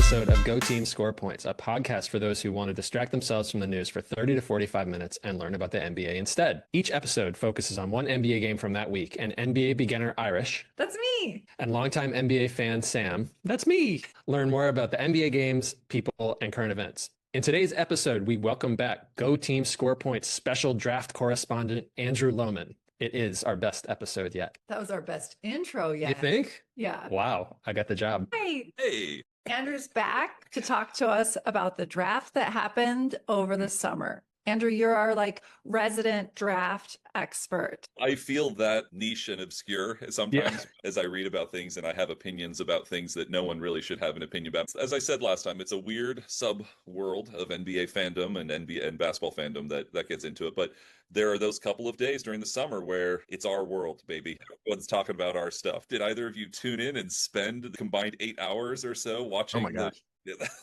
episode of Goatee Score Points, a podcast for those who want to distract themselves from the news for 30 to 45 minutes and learn about the NBA instead. Each episode focuses on one NBA game from that week, and NBA beginner Irish, that's me, and longtime NBA fan Sam, that's me, learn more about the NBA games, people, and current events. In today's episode, we welcome back Go Team Score Points special draft correspondent Andrew Lohman. It is our best episode yet. That was our best intro yet. You think? Yeah. Wow, I got the job. Hey. Andrew's back to talk to us about the draft that happened over the summer. Andrew, you're our resident draft expert. I feel that niche and obscure sometimes as I read about things and I have opinions about things that no one really should have an opinion about. As I said last time, it's a weird sub-world of NBA fandom and NBA and basketball fandom that gets into it. But there are those couple of days during the summer where it's our world, baby. Everyone's talking about our stuff. Did either of you tune in and spend the combined 8 hours or so watching? Oh my gosh.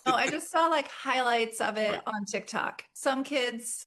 Oh, I just saw highlights of it on TikTok. Some kids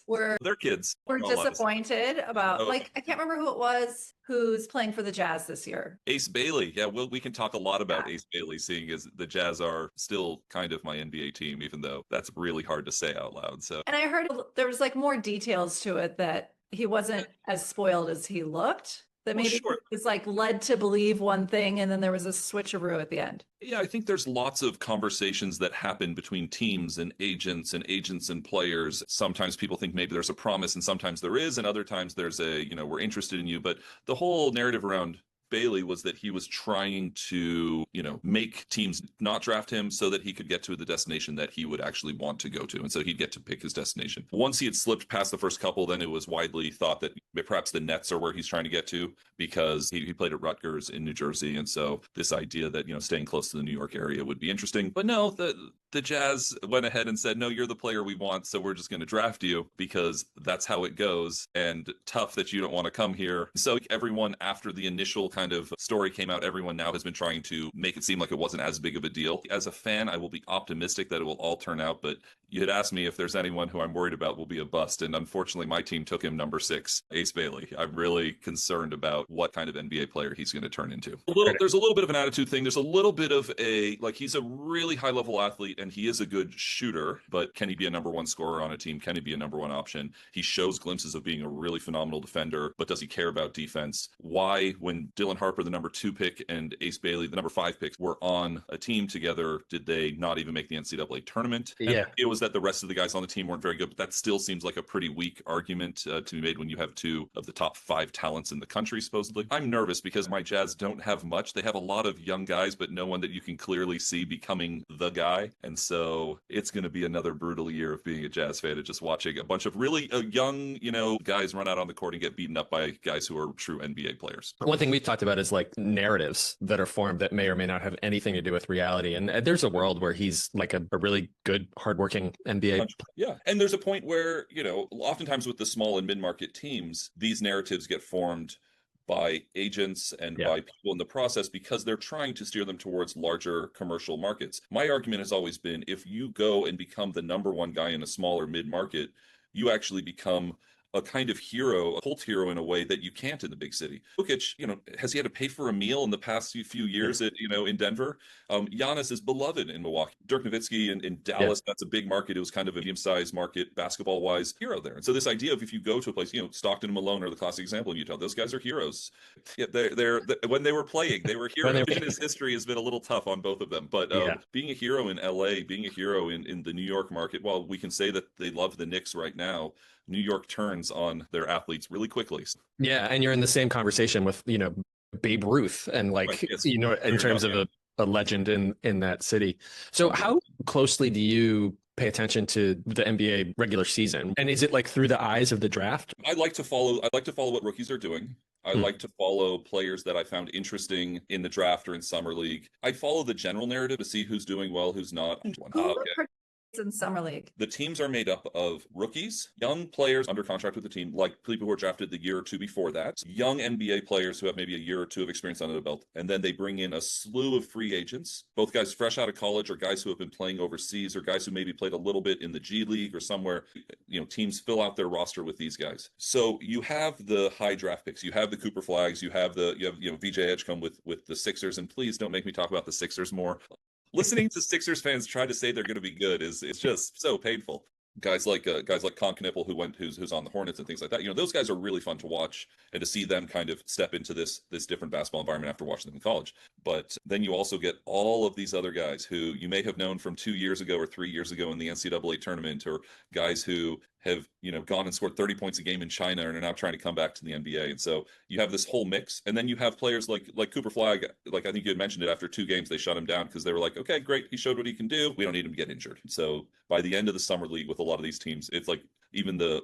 were disappointed about I can't remember who it was who's playing for the Jazz this year. Ace Bailey. Yeah, well, we can talk a lot about Ace Bailey, seeing as the Jazz are still kind of my NBA team, even though that's really hard to say out loud. So, and I heard there was more details to it, that he wasn't as spoiled as he looked. That maybe he was led to believe one thing, and then there was a switcheroo at the end. Yeah, I think there's lots of conversations that happen between teams and agents and players. Sometimes people think maybe there's a promise, and sometimes there is, and other times there's we're interested in you. But the whole narrative around Bailey was that he was trying to, make teams not draft him so that he could get to the destination that he would actually want to go to. And so he'd get to pick his destination. Once he had slipped past the first couple, then it was widely thought that perhaps the Nets are where he's trying to get to, because he played at Rutgers in New Jersey. And so this idea that, staying close to the New York area would be interesting. But no, the Jazz went ahead and said, no, you're the player we want, so we're just going to draft you because that's how it goes. And tough that you don't want to come here. So everyone, after the initial kind of story came out, everyone now has been trying to make it seem like it wasn't as big of a deal. As a fan, I will be optimistic that it will all turn out, but you had asked me if there's anyone who I'm worried about will be a bust, and unfortunately my team took him number 6, Ace Bailey. I'm really concerned about what kind of NBA player he's going to turn into. There's a little bit of an attitude thing. There's a little bit of he's a really high level athlete and he is a good shooter, but can he be a number 1 scorer on a team? Can he be a number 1 option? He shows glimpses of being a really phenomenal defender, but does he care about defense? Why, when Dylan Harper, the number 2 pick, and Ace Bailey, the number 5 pick, were on a team together, did they not even make the NCAA tournament? Yeah. And it was that the rest of the guys on the team weren't very good, but that still seems like a pretty weak argument to be made when you have 2 of the top 5 talents in the country, supposedly. I'm nervous because my Jazz don't have much. They have a lot of young guys, but no one that you can clearly see becoming the guy. And so it's going to be another brutal year of being a Jazz fan and just watching a bunch of really young, guys run out on the court and get beaten up by guys who are true NBA players. One thing we've talked about is narratives that are formed that may or may not have anything to do with reality. And there's a world where he's a really good, hardworking NBA. Yeah. And there's a point where, oftentimes with the small and mid-market teams, these narratives get formed by agents and by people in the process because they're trying to steer them towards larger commercial markets. My argument has always been, if you go and become the number 1 guy in a smaller mid-market, you actually become a kind of hero, a cult hero in a way that you can't in the big city. Jokic, has he had to pay for a meal in the past few years in Denver? Giannis is beloved in Milwaukee. Dirk Nowitzki in Dallas, that's a big market. It was kind of a medium-sized market basketball-wise hero there. And so this idea of if you go to a place, Stockton and Malone are the classic example in Utah. Those guys are heroes. Yeah, they're when they were playing, they were heroes. His history has been a little tough on both of them. But being a hero in LA, being a hero in the New York market, while we can say that they love the Knicks right now, New York turns on their athletes really quickly. Yeah, and you're in the same conversation with, Babe Ruth and in terms of a legend in that city. So how closely do you pay attention to the NBA regular season? And is it through the eyes of the draft? I like to follow what rookies are doing. I like to follow players that I found interesting in the draft or in summer league. I follow the general narrative to see who's doing well, who's not. In summer league, the teams are made up of rookies, young players under contract with the team, like people who were drafted the year or 2 before that, young NBA players who have maybe a year or 2 of experience under the belt, and then they bring in a slew of free agents, both guys fresh out of college or guys who have been playing overseas or guys who maybe played a little bit in the G League or somewhere. Teams fill out their roster with these guys. So you have the high draft picks, you have the Cooper Flags, you have VJ Edgecombe with the Sixers, and please don't make me talk about the Sixers more. listening to Sixers fans try to say they're going to be good is just so painful. Guys like Con Knippel who's on the Hornets and things like that. Those guys are really fun to watch and to see them kind of step into this different basketball environment after watching them in college. But then you also get all of these other guys who you may have known from 2 years ago or 3 years ago in the NCAA tournament, or guys who have gone and scored 30 points a game in China and are now trying to come back to the NBA. And so you have this whole mix, and then you have players like Cooper Flagg. Like, I think you had mentioned it, after 2 games they shut him down because they were like, okay, great, he showed what he can do, we don't need him to get injured. So by the end of the summer league with a lot of these teams, it's like even the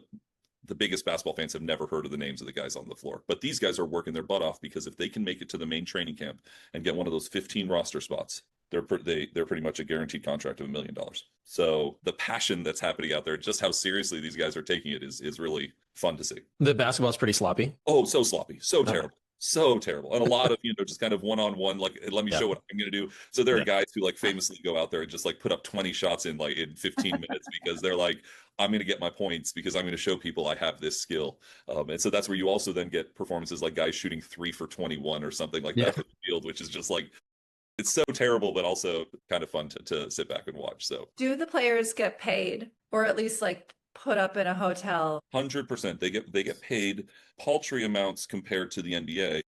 biggest basketball fans have never heard of the names of the guys on the floor. But these guys are working their butt off, because if they can make it to the main training camp and get one of those 15 roster spots, they're pretty much a guaranteed contract of $1 million. So the passion that's happening out there, just how seriously these guys are taking it, is really fun to see. The basketball's pretty sloppy. Oh, so sloppy, so terrible. So terrible. And a lot of, just kind of one-on-one, like, let me show what I'm going to do. So there are guys who like famously go out there and just like put up 20 shots in 15 minutes because they're like, I'm going to get my points because I'm going to show people I have this skill. And so that's where you also then get performances like guys shooting 3 for 21 or something like that from the field, which is just like, it's so terrible, but also kind of fun to sit back and watch. So do the players get paid, or at least like put up in a hotel? 100%. They get paid paltry amounts compared to the NBA.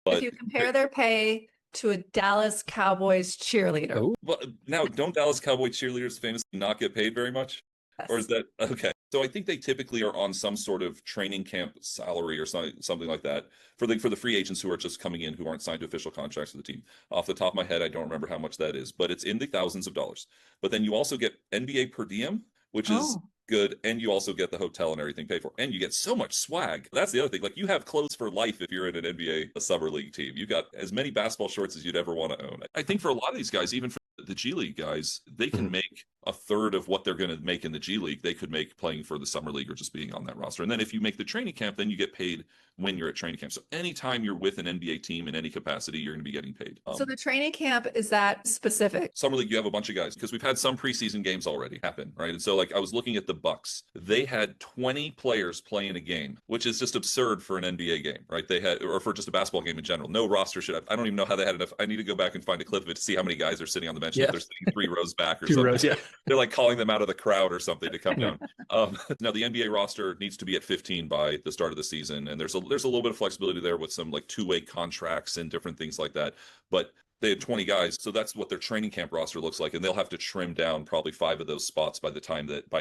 But if you compare their pay to a Dallas Cowboys cheerleader. Oh, well, now, don't Dallas Cowboy cheerleaders famously not get paid very much? Yes. Or is that okay? So I think they typically are on some sort of training camp salary or something like that for the free agents who are just coming in, who aren't signed to official contracts with the team. Off the top of my head, I don't remember how much that is, but it's in the thousands of dollars. But then you also get NBA per diem, which is good, and you also get the hotel and everything paid for, and you get so much swag. That's the other thing. Like, you have clothes for life if you're in an NBA summer league team. You got as many basketball shorts as you'd ever want to own. I think for a lot of these guys, even for the G League guys, they can make a third of what they're going to make in the G League. They could make playing for the summer league or just being on that roster. And then if you make the training camp, then you get paid when you're at training camp. So anytime you're with an NBA team in any capacity, you're going to be getting paid. So the training camp, is that specific? Summer league, you have a bunch of guys, because we've had some preseason games already happen, right? And so, like, I was looking at the Bucks. They had 20 players playing a game, which is just absurd for an NBA game, right? They had, or for just a basketball game in general. No roster should have. I don't even know how they had enough. I need to go back and find a clip of it to see how many guys are sitting on the bench. If they're sitting 3 rows back or 2 something. rows, yeah. They're like calling them out of the crowd or something to come down. Now the NBA roster needs to be at 15 by the start of the season, and there's a little bit of flexibility there with some like 2-way contracts and different things like that. But they had 20 guys, so that's what their training camp roster looks like, and they'll have to trim down probably 5 of those spots by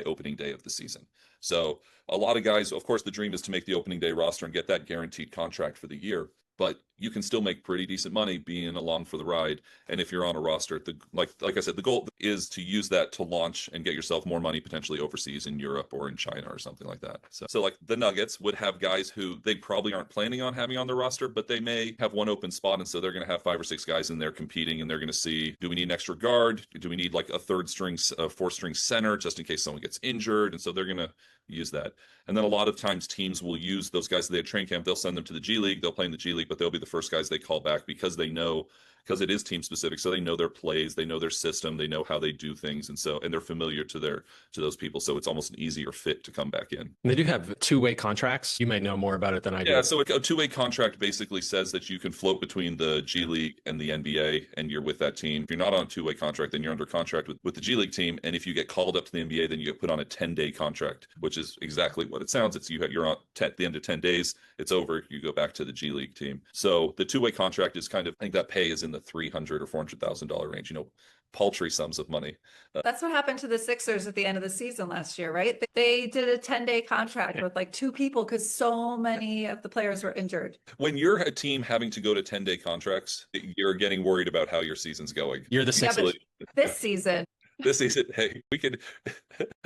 opening day of the season. So a lot of guys, of course, the dream is to make the opening day roster and get that guaranteed contract for the year. But you can still make pretty decent money being along for the ride. And if you're on a roster, like I said, the goal is to use that to launch and get yourself more money potentially overseas in Europe or in China or something like that. So like the Nuggets would have guys who they probably aren't planning on having on their roster, but they may have one open spot. And so they're going to have 5 or 6 guys in there competing, and they're going to see, do we need an extra guard? Do we need like a 4th-string center just in case someone gets injured? And so they're going to use that. And then a lot of times teams will use those guys that they had train camp. They'll send them to the G League. They'll play in the G League, but they'll be the first guys they call back because they know, because it is team specific. So they know their plays, they know their system, they know how they do things. And they're familiar to those people. So it's almost an easier fit to come back in. And they do have 2-way contracts. You might know more about it than I do. Yeah. So a 2-way contract basically says that you can float between the G League and the NBA, and you're with that team. If you're not on a 2-way contract, then you're under contract with the G League team. And if you get called up to the NBA, then you get put on a 10-day contract, which is exactly what it sounds. It's you're on at the end of 10 days, it's over. You go back to the G League team. So the 2-way contract is kind of, I think that pay is in the $300,000 or $400,000 range, paltry sums of money. That's what happened to the Sixers at the end of the season last year, right? They did a 10-day contract with like 2 people because so many of the players were injured. When you're a team having to go to 10-day contracts, you're getting worried about how your season's going. You're the Sixers. This season. This season, hey,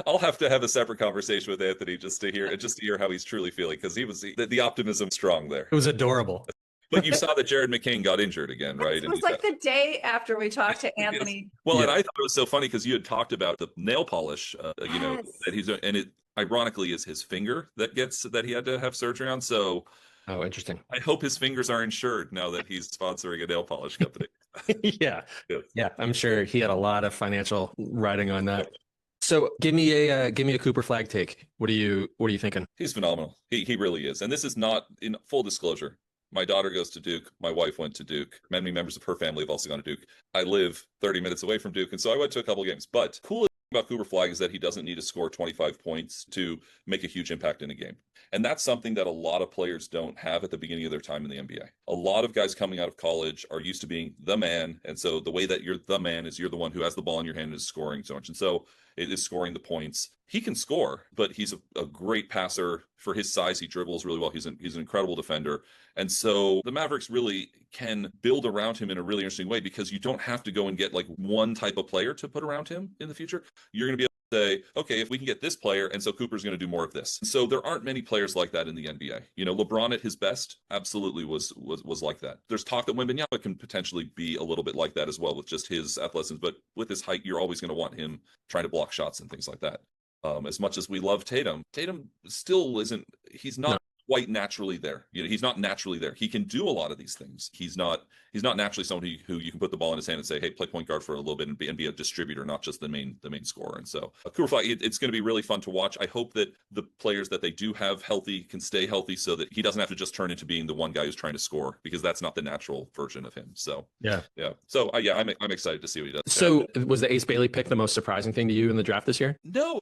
I'll have to have a separate conversation with Anthony just to hear how he's truly feeling, because the optimism strong there. It was adorable. But you saw that Jared McCain got injured again, right? It was like the day after we talked to Anthony. Well, and I thought it was so funny because you had talked about the nail polish, that he's doing, and it ironically is his finger that he had to have surgery on. So, oh, interesting. I hope his fingers are insured now that he's sponsoring a nail polish company. Yeah. I'm sure he had a lot of financial riding on that. So give me a Cooper Flagg take. What are you thinking? He's phenomenal. He really is. And this is not, in full disclosure, My daughter goes to Duke. My wife went to Duke. Many members of her family have also gone to Duke. I live 30 minutes away from Duke, and so I went to a couple of games. But cool about Cooper Flagg is that he doesn't need to score 25 points to make a huge impact in a game. And that's something that a lot of players don't have at the beginning of their time in the NBA. A lot of guys coming out of college are used to being the man. And so the way that you're the man is you're the one who has the ball in your hand and is scoring so much. And so it is scoring the points. He can score, but he's a great passer. For his size, he dribbles really well. He's an incredible defender. And so the Mavericks really can build around him in a really interesting way, because you don't have to go and get like one type of player to put around him in the future. You're going to be able to say, okay, if we can get this player, and so Cooper's going to do more of this. So there aren't many players like that in the NBA. You know, LeBron at his best absolutely was like that. There's talk that Wembanyama can potentially be a little bit like that as well with just his athleticism, but with his height, you're always going to want him trying to block shots and things like that. As much as we love Tatum still isn't, he's not quite naturally there. You know, he's not naturally there. He can do a lot of these things. He's not naturally someone who you can put the ball in his hand and say, hey, play point guard for a little bit and be a distributor, not just the main scorer. And so Cooper Flagg, it's going to be really fun to watch. I hope that the players that they do have healthy can stay healthy, so that he doesn't have to just turn into being the one guy who's trying to score, because that's not the natural version of him. So yeah. So I'm excited to see what he does. So was the Ace Bailey pick the most surprising thing to you in the draft this year? No.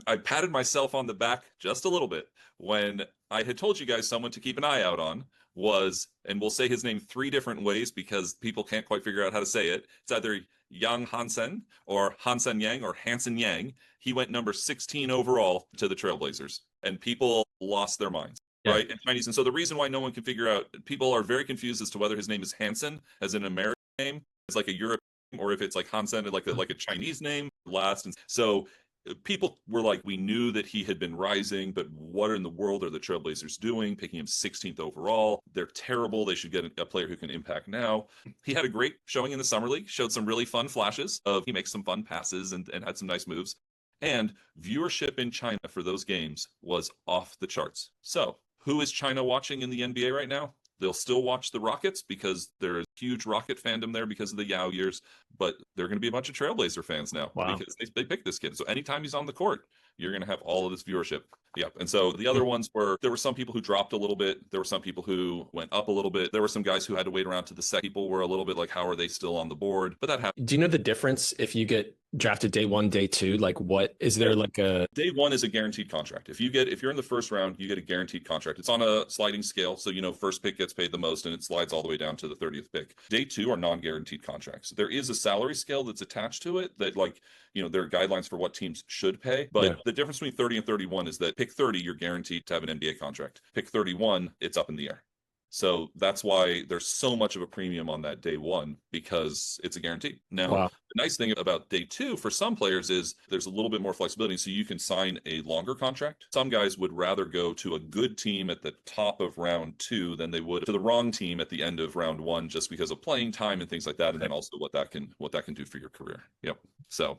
I patted myself on the back just a little bit when I had told you guys someone to keep an eye out on was, and we'll say his name 3 different ways because people can't quite figure out how to say it. It's either Yang Hansen or Hansen Yang or Hansen Yang. He went number 16 overall to the Trailblazers, and people lost their minds. Yeah. Right, in Chinese. And so the reason why no one can figure out, people are very confused as to whether his name is Hansen as an American name, it's like a European, or if it's like Hansen, like a Chinese name last. And so people were like, we knew that he had been rising, but what in the world are the Trailblazers doing, picking him 16th overall? They're terrible. They should get a player who can impact now. He had a great showing in the summer league, showed some really fun flashes of, he makes some fun passes and had some nice moves. And viewership in China for those games was off the charts. So who is China watching in the NBA right now? They'll still watch the Rockets because there's huge Rocket fandom there because of the Yao years, but they're going to be a bunch of Trailblazer fans now because they picked this kid. So anytime he's on the court, you're going to have all of this viewership. Yep. And so the other ones were, there were some people who dropped a little bit. There were some people who went up a little bit. There were some guys who had to wait around to the second. People were a little bit like, how are they still on the board? But that happened. Do you know the difference if you get drafted day 1, day 2? Like, what is there like a day 1 is a guaranteed contract. If you're in the first round, you get a guaranteed contract. It's on a sliding scale. So, first pick gets paid the most and it slides all the way down to the 30th pick. Day 2 are non-guaranteed contracts. There is a salary scale that's attached to it that there are guidelines for what teams should pay. But the difference between 30 and 31 is that pick 30, you're guaranteed to have an NBA contract. Pick 31, it's up in the air. So that's why there's so much of a premium on that day 1, because it's a guarantee. Now, the nice thing about day 2 for some players is there's a little bit more flexibility. So you can sign a longer contract. Some guys would rather go to a good team at the top of round 2 than they would to the wrong team at the end of round 1, just because of playing time and things like that. And then also what that can do for your career. Yep. So,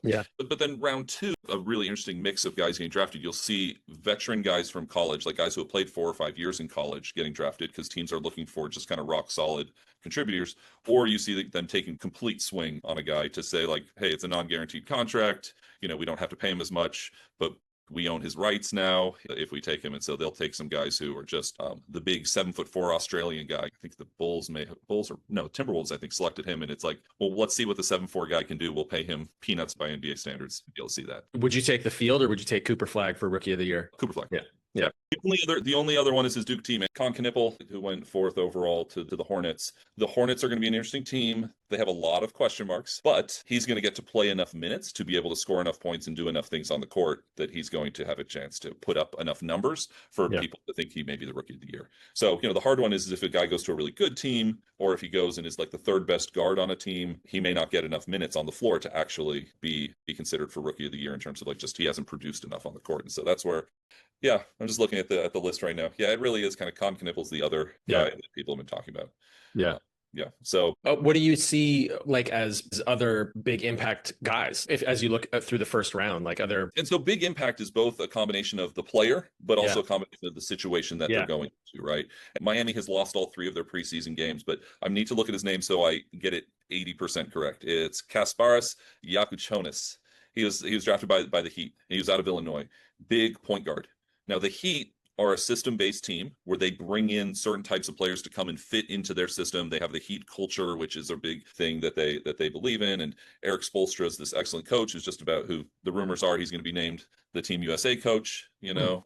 but then round 2, a really interesting mix of guys getting drafted. You'll see veteran guys from college, like guys who have played 4 or 5 years in college, getting drafted because teams are looking for just kind of rock solid contributors. Or you see them taking complete swing on a guy to say like, hey, it's a non-guaranteed contract. We don't have to pay him as much, but we own his rights now if we take him. And so they'll take some guys who are just the big 7'4" Australian guy. I think the Timberwolves, I think, selected him. And it's like, well, let's see what the 7'4" guy can do. We'll pay him peanuts by NBA standards. You'll see that. Would you take the field or would you take Cooper Flagg for Rookie of the Year? Cooper Flagg. Yeah. The only other one is his Duke teammate, Con Knippel, who went 4th overall to the Hornets. The Hornets are going to be an interesting team. They have a lot of question marks, but he's going to get to play enough minutes to be able to score enough points and do enough things on the court that he's going to have a chance to put up enough numbers for people to think he may be the Rookie of the Year. So, the hard one is if a guy goes to a really good team, or if he goes and is like the 3rd best guard on a team, he may not get enough minutes on the floor to actually be considered for Rookie of the Year in terms of like just he hasn't produced enough on the court. And so that's where I'm just looking at the list right now. It really is kind of Con Knippel's the other guy that people have been talking about. So what do you see like as other big impact guys as you look through the first round, like other? And so big impact is both a combination of the player, but also a combination of the situation that they're going to, right? And Miami has lost all 3 of their preseason games, but I need to look at his name so I get it 80% correct. It's Kasparas Yakuchonis. He was drafted by the Heat. He was out of Illinois. Big point guard. Now, the Heat are a system-based team where they bring in certain types of players to come and fit into their system. They have the Heat culture, which is a big thing that they believe in. And Eric Spoelstra is this excellent coach who's just about who the rumors are he's going to be named the Team USA coach, you know.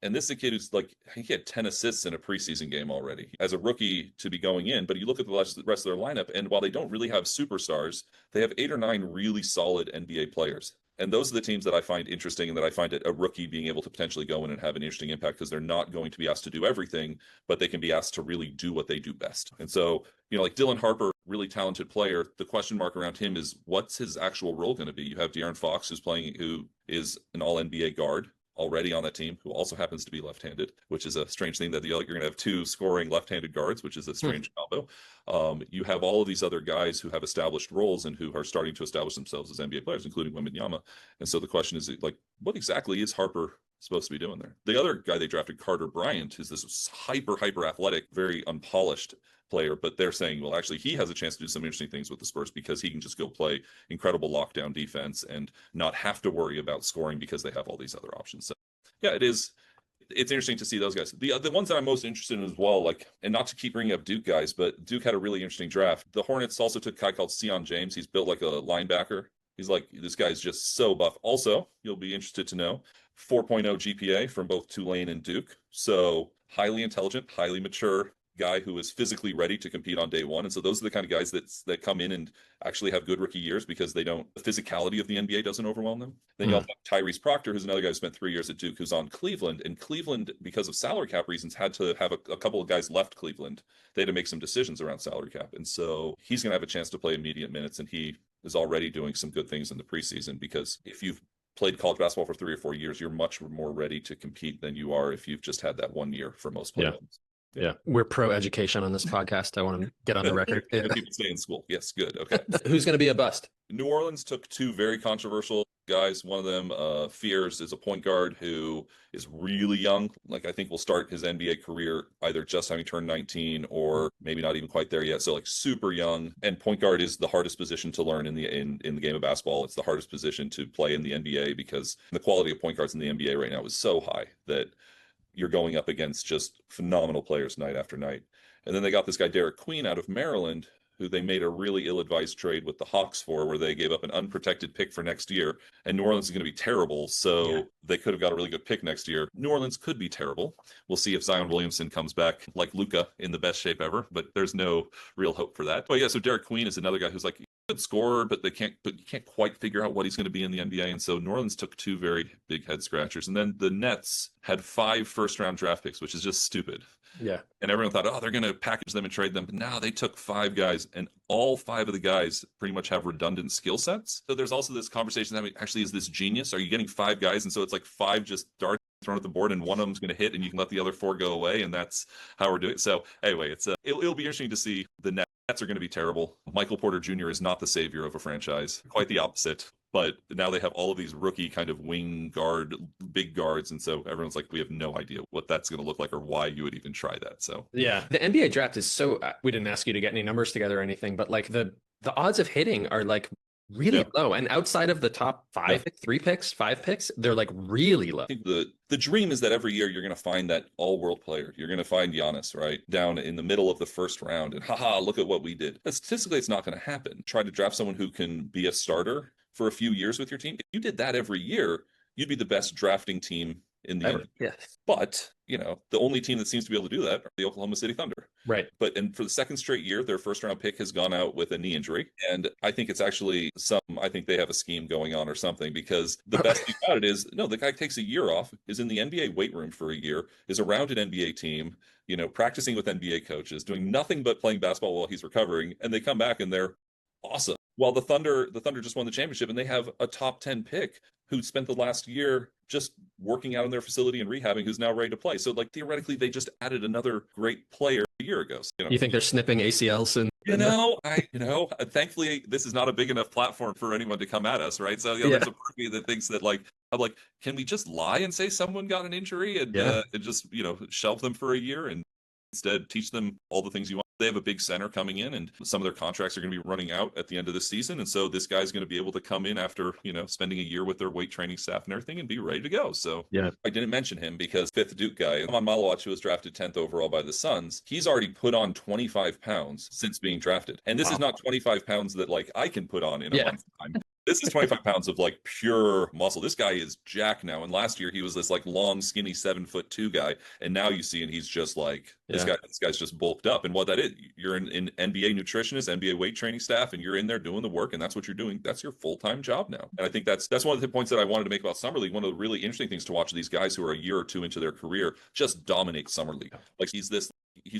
And this is a kid who's like, he had 10 assists in a preseason game already as a rookie to be going in. But you look at the rest of their lineup, and while they don't really have superstars, they have 8 or 9 really solid NBA players. And those are the teams that I find interesting, and that I find a rookie being able to potentially go in and have an interesting impact, because they're not going to be asked to do everything, but they can be asked to really do what they do best. And so, you know, like Dylan Harper, really talented player. The question mark around him is, what's his actual role going to be? You have De'Aaron Fox, who is an all NBA guard already on that team, who also happens to be left-handed, which is a strange thing that you're going to have 2 scoring left-handed guards, which is a strange combo. You have all of these other guys who have established roles and who are starting to establish themselves as NBA players, including Wembanyama. And so the question is, like, what exactly is Harper supposed to be doing there? The other guy they drafted, Carter Bryant, is this hyper athletic, very unpolished player, but they're saying, well, actually, he has a chance to do some interesting things with the Spurs because he can just go play incredible lockdown defense and not have to worry about scoring because they have all these other options. So yeah, it's interesting to see those guys. The ones that I'm most interested in as well, like, and not to keep bringing up Duke guys, but Duke had a really interesting draft. The Hornets also took a guy called Sion James. He's built like a linebacker. He's like, this guy's just so buff. Also, you'll be interested to know, 4.0 GPA from both Tulane and Duke. So highly intelligent, highly mature guy who is physically ready to compete on day one. And so those are the kind of guys that come in and actually have good rookie years because the physicality of the NBA doesn't overwhelm them. Then you also have Tyrese Proctor, who's another guy who spent 3 years at Duke, who's on Cleveland. And Cleveland, because of salary cap reasons, had to have a couple of guys left Cleveland. They had to make some decisions around salary cap. And so he's going to have a chance to play immediate minutes. And he is already doing some good things in the preseason, because if you've played college basketball for 3 or 4 years, you're much more ready to compete than you are if you've just had that 1 year for most players. Yeah, we're pro education on this podcast. I want to get on the record. Yeah. People stay in school. Yes, good. Okay. Who's going to be a bust? New Orleans took 2 very controversial guys. One of them, Fears, is a point guard who is really young. Like, I think will start his NBA career either just having turned 19 or maybe not even quite there yet. So like super young. And point guard is the hardest position to learn in the game of basketball. It's the hardest position to play in the NBA because the quality of point guards in the NBA right now is so high that you're going up against just phenomenal players night after night. And then they got this guy, Derek Queen, out of Maryland, who they made a really ill-advised trade with the Hawks for, where they gave up an unprotected pick for next year. And New Orleans is going to be terrible, so they could have got a really good pick next year. New Orleans could be terrible. We'll see if Zion Williamson comes back like Luka in the best shape ever, but there's no real hope for that. But yeah, so Derek Queen is another guy who's like, good scorer, but you can't quite figure out what he's going to be in the NBA. And so New Orleans took 2 very big head scratchers. And then the Nets had 5 first-round draft picks, which is just stupid. Yeah. And everyone thought, oh, they're going to package them and trade them. But now they took 5 guys, and all 5 of the guys pretty much have redundant skill sets. So there's also this conversation that actually, is this genius? Are you getting 5 guys? And so it's like 5 just darts thrown at the board, and one of them's going to hit, and you can let the other 4 go away. And that's how we're doing it. So anyway, it'll be interesting to see. The Nets are going to be terrible. Michael Porter Jr. is not the savior of a franchise, quite the opposite. But now they have all of these rookie kind of wing guard, big guards. And so everyone's like, we have no idea what that's going to look like or why you would even try that. So yeah, the NBA draft is so, we didn't ask you to get any numbers together or anything, but like the odds of hitting are like really low. And outside of the top 5, 3 picks, 5 picks, they're like really low. I think the dream is that every year you're going to find that all-world player. You're going to find Giannis, right, down in the middle of the first round. And look at what we did. But statistically, it's not going to happen. Try to draft someone who can be a starter for a few years with your team. If you did that every year, you'd be the best drafting team in the NBA. Yeah. But, the only team that seems to be able to do that are the Oklahoma City Thunder. Right. And for the second straight year, their first round pick has gone out with a knee injury. And I think it's actually I think they have a scheme going on or something, because the best thing about it is, no, the guy takes a year off, is in the NBA weight room for a year, is around an NBA team, practicing with NBA coaches, doing nothing but playing basketball while he's recovering. And they come back and they're awesome. While the Thunder just won the championship, and they have a top 10 pick who spent the last year just working out in their facility and rehabbing, who's now ready to play. So like theoretically, they just added another great player a year ago. So, you think they're snipping ACLs and thankfully this is not a big enough platform for anyone to come at us, right? So there's a part of me that thinks that I'm like, can we just lie and say someone got an injury and just shelve them for a year and instead teach them all the things you want? they have a big center coming in, and some of their contracts are going to be running out at the end of the season. And so this guy's going to be able to come in after, spending a year with their weight training staff and everything and be ready to go. So yeah, I didn't mention him because fifth Duke guy, Amon Malawach, who was drafted 10th overall by the Suns, he's already put on 25 pounds since being drafted. And this is not 25 pounds that like I can put on in a month's time. This is 25 pounds of like pure muscle. This guy is jacked now. And last year he was this like long, skinny 7'2" guy. And now you see, and he's just like, this guy's just bulked up. And what that is, you're an NBA nutritionist, NBA weight training staff, and you're in there doing the work. And that's what you're doing. That's your full-time job now. And I think that's one of the points that I wanted to make about Summer League. One of the really interesting things to watch these guys who are a year or two into their career just dominate Summer League. Like he's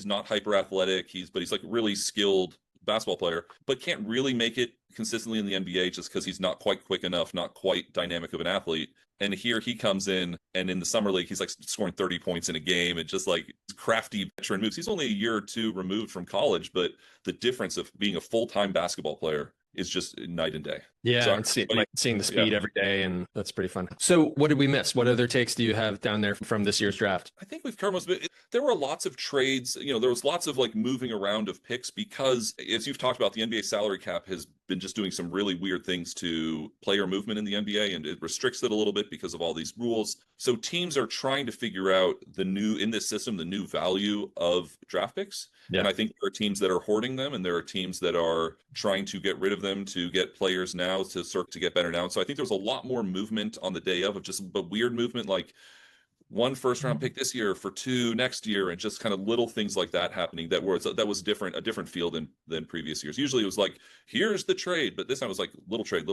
not hyper athletic. But he's like really skilled basketball player, but can't really make it consistently in the NBA just because he's not quite quick enough, not quite dynamic of an athlete. And here he comes in, and in the Summer League, he's like scoring 30 points in a game and just like crafty veteran moves. He's only a year or two removed from college, but the difference of being a full-time basketball player is just night and day. Yeah, so, and seeing the speed every day, and that's pretty fun. So what did we miss? What other takes do you have down there from this year's draft? I think we've covered most of it. There were lots of trades. There was lots of like moving around of picks because, as you've talked about, the NBA salary cap has been just doing some really weird things to player movement in the NBA, and it restricts it a little bit because of all these rules. So teams are trying to figure out the new value of draft picks. Yeah. And I think there are teams that are hoarding them, and there are teams that are trying to get rid of them to get players now to get better now. And so I think there was a lot more movement on the day of just but weird movement, like 1 first-round pick this year for 2 next year, and just kind of little things like that happening that was a different field than previous years. Usually it was like, here's the trade, but this time it was like little trade.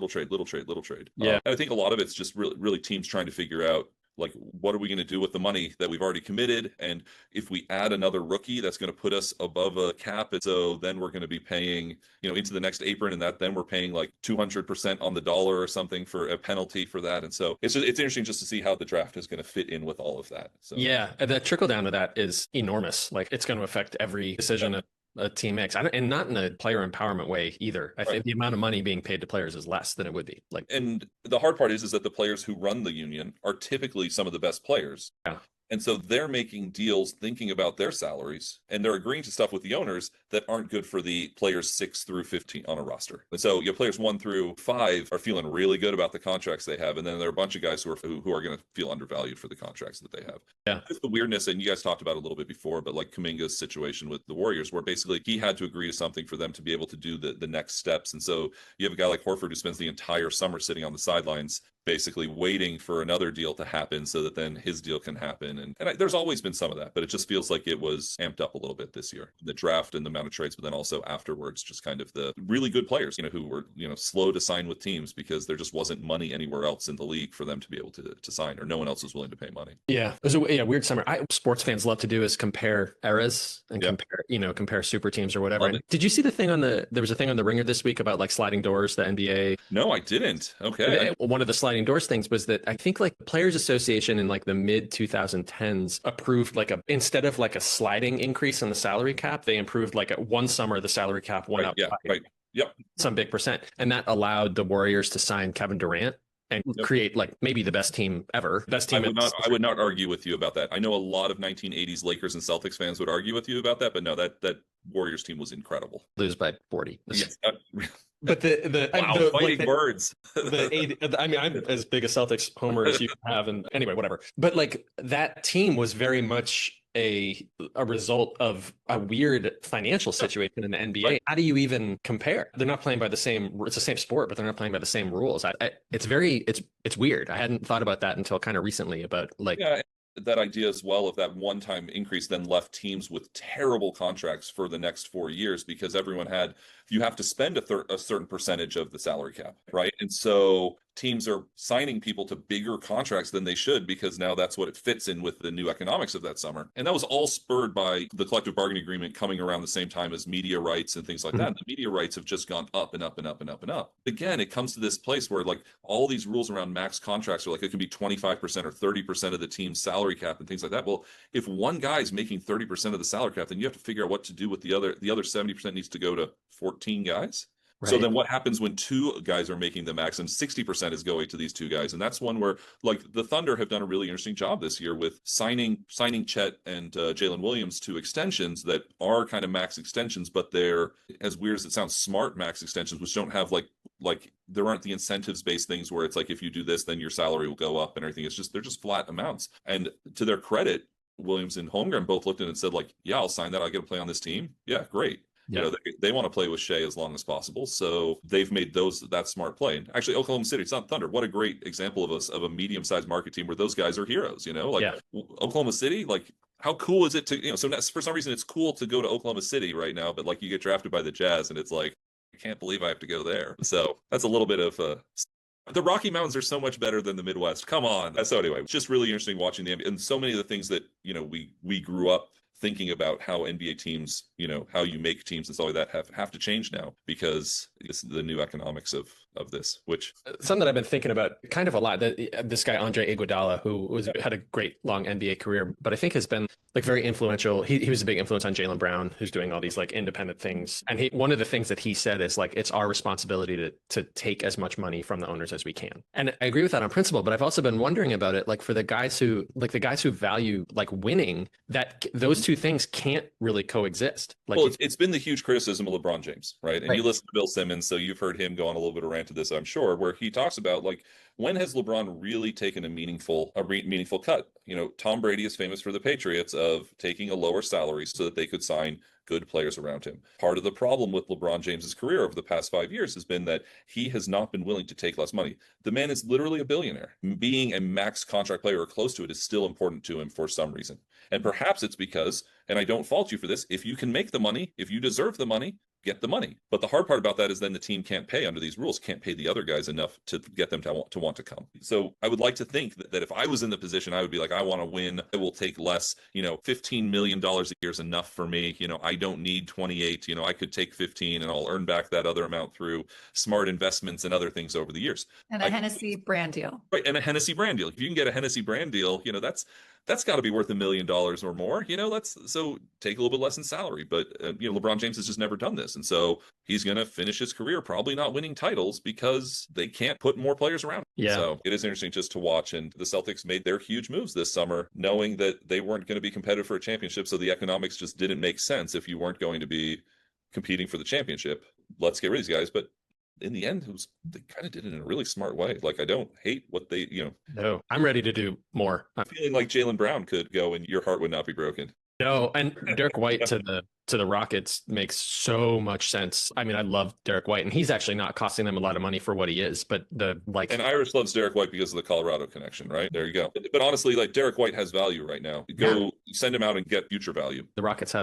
Yeah. And I think a lot of it's just really teams trying to figure out, like, what are we going to do with the money that we've already committed? And if we add another rookie, that's going to put us above a cap. And so then we're going to be paying, into the next apron, and then we're paying like 200% on the dollar or something for a penalty for that. And so it's interesting just to see how the draft is going to fit in with all of that. So yeah, the trickle down to that is enormous. Like, it's going to affect every decision a team makes, and not in a player empowerment way either. I think the amount of money being paid to players is less than it would be. And the hard part is that the players who run the union are typically some of the best players. Yeah. And so they're making deals thinking about their salaries, and they're agreeing to stuff with the owners that aren't good for the players 6 through 15 on a roster. And so your players 1 through 5 are feeling really good about the contracts they have. And then there are a bunch of guys who are going to feel undervalued for the contracts that they have. Yeah. It's the weirdness, and you guys talked about it a little bit before, but like Kuminga's situation with the Warriors, where basically he had to agree to something for them to be able to do the next steps. And so you have a guy like Horford who spends the entire summer sitting on the sidelines, basically waiting for another deal to happen so that then his deal can happen. And there's always been some of that, but it just feels like it was amped up a little bit this year. The draft and the amount of trades, but then also afterwards, just kind of the really good players, who were, slow to sign with teams because there just wasn't money anywhere else in the league for them to be able to sign, or no one else was willing to pay money. Yeah. It was a weird summer. Sports fans love to do is compare eras and compare super teams or whatever. Did you see there was a thing on the Ringer this week about like sliding doors, the NBA? No, I didn't. Okay. One of the sliding doors things was that I think like Players Association in like the mid 2010s approved instead of like a sliding increase in the salary cap, they improved like one summer the salary cap went up by some big percent, and that allowed the Warriors to sign Kevin Durant and create like maybe the best team ever. I would not argue with you about that. I know a lot of 1980s Lakers and Celtics fans would argue with you about that, but no, that Warriors team was incredible. Lose by 40. Yes. But fighting words. I'm as big a Celtics homer as you have, and anyway, whatever. But like that team was very much a result of a weird financial situation in the NBA. Right. How do you even compare? They're not playing by it's the same sport, but they're not playing by the same rules. It's weird. I hadn't thought about that until kind of recently about like. Yeah. That idea as well of that one-time increase then left teams with terrible contracts for the next 4 years because you have to spend a certain percentage of the salary cap, right? And so teams are signing people to bigger contracts than they should because now that's what it fits in with the new economics of that summer. And that was all spurred by the collective bargaining agreement coming around the same time as media rights and things like that. And the media rights have just gone up and up and up and up and up. Again, it comes to this place where like all these rules around max contracts are like it can be 25% or 30% of the team's salary cap and things like that. Well, if one guy's making 30% of the salary cap, then you have to figure out what to do with the other 70% needs to go to 14 guys. So then what happens when two guys are making the max and 60% is going to these two guys? And that's one where like the Thunder have done a really interesting job this year with signing Chet and Jalen Williams to extensions that are kind of max extensions, but they're, as weird as it sounds, smart max extensions, which don't have like there aren't the incentives based things where it's like if you do this then your salary will go up and everything. It's just they're just flat amounts. And to their credit, Williams and Holmgren both looked at it and said like, yeah, I'll sign that. I'll get to play on this team. Yeah, great. Yeah. You know, they want to play with Shea as long as possible. So they've made that smart play. And actually, Oklahoma City, it's not Thunder. What a great example of a medium-sized market team where those guys are heroes, you know? Like Oklahoma City, like how cool is it to, you know, so for some reason it's cool to go to Oklahoma City right now, but like you get drafted by the Jazz and it's like, I can't believe I have to go there. So that's a little bit of the Rocky Mountains are so much better than the Midwest. Come on. So anyway, it's just really interesting watching the NBA and so many of the things that, you know, we grew up thinking about how NBA teams, you know, how you make teams and stuff like that have to change now because it's the new economics of this, which something that I've been thinking about kind of a lot. That this guy Andre Iguodala, who had a great long NBA career, but I think has been like very influential. He was a big influence on Jaylen Brown, who's doing all these like independent things. And one of the things that he said is like it's our responsibility to take as much money from the owners as we can. And I agree with that on principle, but I've also been wondering about it like for the guys who value like winning, that those two things can't really coexist. Like, well, it's been the huge criticism of LeBron James, right? And you listen to Bill Simmons, so you've heard him go on a little bit of rant to this, I'm sure, where he talks about like when has LeBron really taken a meaningful cut? You know, Tom Brady is famous for the Patriots of taking a lower salary so that they could sign good players around him. Part of the problem with LeBron James's career over the past 5 years has been that he has not been willing to take less money. The man is literally a billionaire. Being a max contract player or close to it is still important to him for some reason. And perhaps it's because, and I don't fault you for this, if you can make the money, if you deserve the money, get the money. But the hard part about that is then the team can't pay under these rules, can't pay the other guys enough to get them to want to come. So I would like to think that if I was in the position, I would be like, I want to win. I will take less, you know, $15 million a year is enough for me. You know, I don't need 28, you know, I could take 15 and I'll earn back that other amount through smart investments and other things over the years. And a Hennessy brand deal. Right. And a Hennessy brand deal. If you can get a Hennessy brand deal, you know, that's got to be worth $1 million or more. You know, so take a little bit less in salary. But, you know, LeBron James has just never done this. And so he's going to finish his career probably not winning titles because they can't put more players around. Yeah. So it is interesting just to watch. And the Celtics made their huge moves this summer, knowing that they weren't going to be competitive for a championship. So the economics just didn't make sense if you weren't going to be competing for the championship. Let's get rid of these guys. But in the end, they kind of did it in a really smart way. Like, I don't hate what they, you know. No, I'm ready to do more. I'm feeling like Jaylen Brown could go and your heart would not be broken. No, and Derek White to the Rockets makes so much sense. I mean, I love Derek White, and he's actually not costing them a lot of money for what he is. But and Irish loves Derek White because of the Colorado connection, right? There you go. But honestly, like Derek White has value right now. Send him out and get future value. The Rockets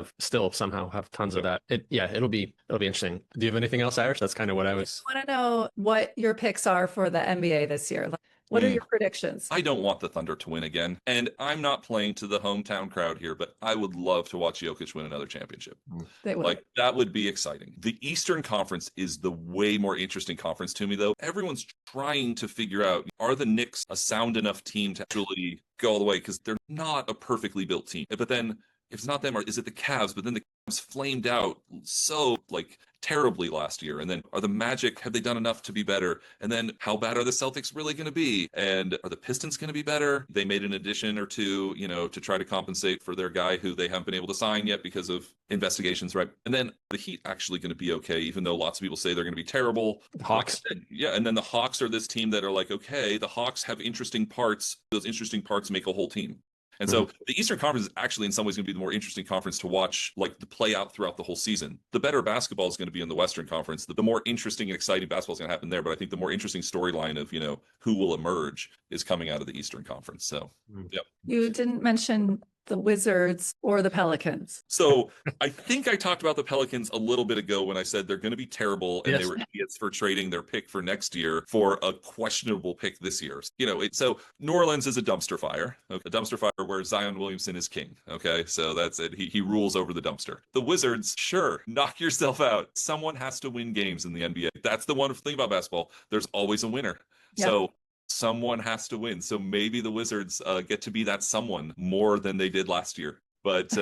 somehow have tons of that. It'll be interesting. Do you have anything else, Irish? That's kind of what I was. I want to know what your picks are for the NBA this year. What are your predictions? I don't want the Thunder to win again. And I'm not playing to the hometown crowd here, but I would love to watch Jokic win another championship. They would. Like, that would be exciting. The Eastern Conference is the way more interesting conference to me, though. Everyone's trying to figure out, are the Knicks a sound enough team to actually go all the way? Because they're not a perfectly built team. But then, if it's not them, or is it the Cavs? But then the Cavs flamed out so, like, terribly last year. And then are the Magic, have they done enough to be better? And then how bad are the Celtics really going to be? And are the Pistons going to be better? They made an addition or two, you know, to try to compensate for their guy who they haven't been able to sign yet because of investigations, right? And then the Heat actually going to be okay, even though lots of people say they're going to be terrible. Hawks. Yeah. And then the Hawks are this team that are like, okay, the Hawks have interesting parts. Those interesting parts make a whole team. And so the Eastern Conference is actually in some ways going to be the more interesting conference to watch, like the play out throughout the whole season. The better basketball is going to be in the Western Conference. The more interesting and exciting basketball is going to happen there. But I think the more interesting storyline of, you know, who will emerge is coming out of the Eastern Conference. So, yep. You didn't mention the Wizards or the Pelicans. So I think I talked about the Pelicans a little bit ago when I said they're going to be terrible and they were idiots for trading their pick for next year for a questionable pick this year. You know, so New Orleans is a dumpster fire, okay? A dumpster fire where Zion Williamson is king. Okay, so that's it. He rules over the dumpster. The Wizards, sure, knock yourself out. Someone has to win games in the NBA. That's the wonderful thing about basketball. There's always a winner. Yep. So someone has to win. So maybe the Wizards get to be that someone more than they did last year. But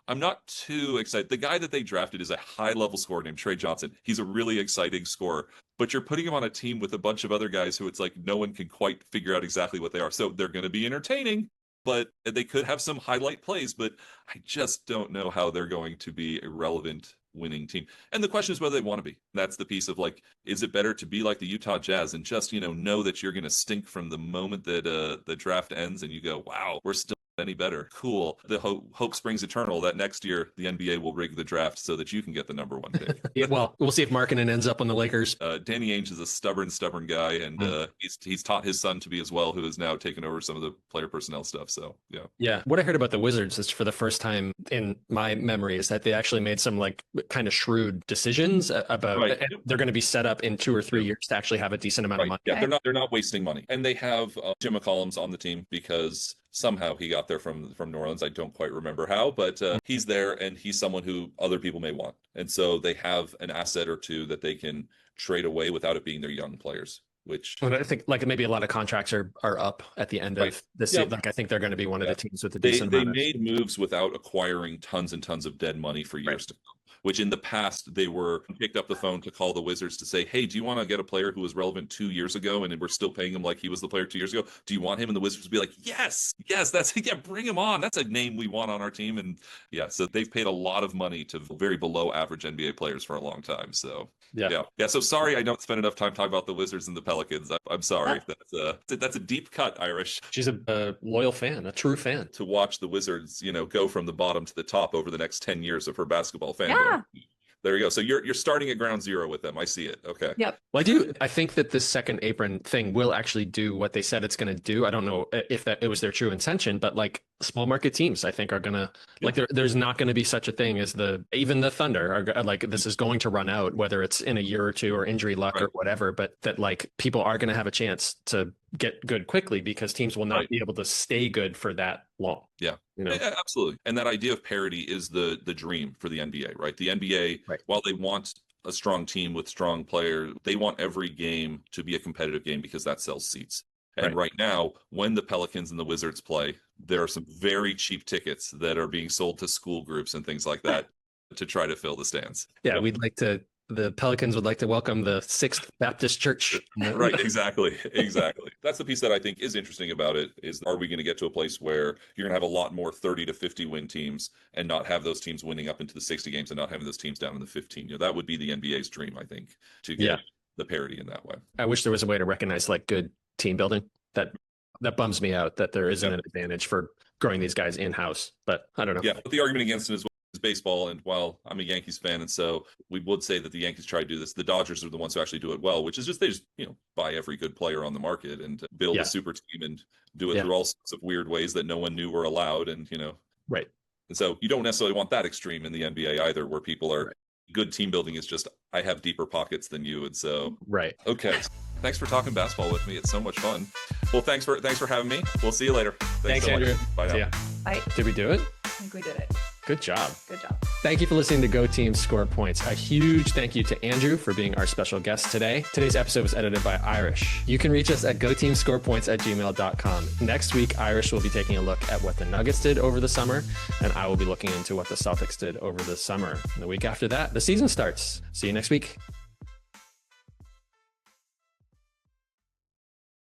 I'm not too excited. The guy that they drafted is a high-level scorer named Trey Johnson. He's a really exciting scorer, but you're putting him on a team with a bunch of other guys who it's like no one can quite figure out exactly what they are. So they're going to be entertaining, but they could have some highlight plays, but I just don't know how they're going to be a relevant winning team. And the question is whether they want to be. That's the piece of like, is it better to be like the Utah Jazz and just, know that you're going to stink from the moment that the draft ends and you go, wow, we're still any better. Cool. The hope springs eternal that next year the NBA will rig the draft so that you can get the number 1 pick. Yeah, well, we'll see if Markkanen ends up on the Lakers. Danny Ainge is a stubborn guy, and he's taught his son to be as well, who has now taken over some of the player personnel stuff. So yeah. What I heard about the Wizards is for the first time in my memory is that they actually made some like kind of shrewd decisions about they're going to be set up in 2 or 3 years to actually have a decent amount of money. Yeah, they're not wasting money, and they have Jim McCollum's on the team because somehow he got there from New Orleans. I don't quite remember how, but he's there, and he's someone who other people may want. And so they have an asset or two that they can trade away without it being their young players, which I think like maybe a lot of contracts are up at the end of this season. Like I think they're going to be one of the teams with a decent They made moves without acquiring tons and tons of dead money for years to come. Which in the past, they picked up the phone to call the Wizards to say, hey, do you want to get a player who was relevant 2 years ago and we're still paying him like he was the player 2 years ago? Do you want him? And the Wizards would be like, yes, bring him on. That's a name we want on our team. And so they've paid a lot of money to very below average NBA players for a long time. So yeah. So sorry, I don't spend enough time talking about the Wizards and the Pelicans. I'm sorry. That's a deep cut, Irish. She's a loyal fan, a true fan. To watch the Wizards, go from the bottom to the top over the next 10 years of her basketball fandom. Yeah. There you go. So you're starting at ground zero with them. I see it. Okay. Yep. Well, I think that this second apron thing will actually do what they said it's going to do. I don't know if it was their true intention, but like small market teams, I think are going to like there's not going to be such a thing as even the Thunder are like this is going to run out, whether it's in a year or two or injury luck or whatever. But that like people are going to have a chance to get good quickly because teams will not be able to stay good for that long. Yeah. Yeah, absolutely. And that idea of parity is the dream for the NBA, right? The NBA, while they want a strong team with strong players, they want every game to be a competitive game because that sells seats. And right now, when the Pelicans and the Wizards play, there are some very cheap tickets that are being sold to school groups and things like that to try to fill the stands. Yeah, the Pelicans would like to welcome the 6th Baptist Church. Right, exactly. That's the piece that I think is interesting about it is, are we going to get to a place where you're going to have a lot more 30 to 50 win teams and not have those teams winning up into the 60 games and not having those teams down in the 15? That would be the NBA's dream, I think, to get the parity in that way. I wish there was a way to recognize like good team building. That bums me out that there isn't an advantage for growing these guys in-house, but I don't know. Yeah, but the argument against it is baseball, and while I'm a Yankees fan, and so we would say that the Yankees try to do this, the Dodgers are the ones who actually do it well, which is just they just buy every good player on the market and build a super team and do it through all sorts of weird ways that no one knew were allowed, and right. And so you don't necessarily want that extreme in the NBA either, where people are good team building is just I have deeper pockets than you, and so okay. Thanks for talking basketball with me. It's so much fun. Well, thanks for having me. We'll see you later. Thanks so Andrew. Much. Bye now. Bye. Did we do it? I think we did it. Good job. Good job. Thank you for listening to Go Team Score Points. A huge thank you to Andrew for being our special guest today. Today's episode was edited by Irish. You can reach us at goteamscorepoints@gmail.com. Next week, Irish will be taking a look at what the Nuggets did over the summer, and I will be looking into what the Celtics did over the summer. And the week after that, the season starts. See you next week.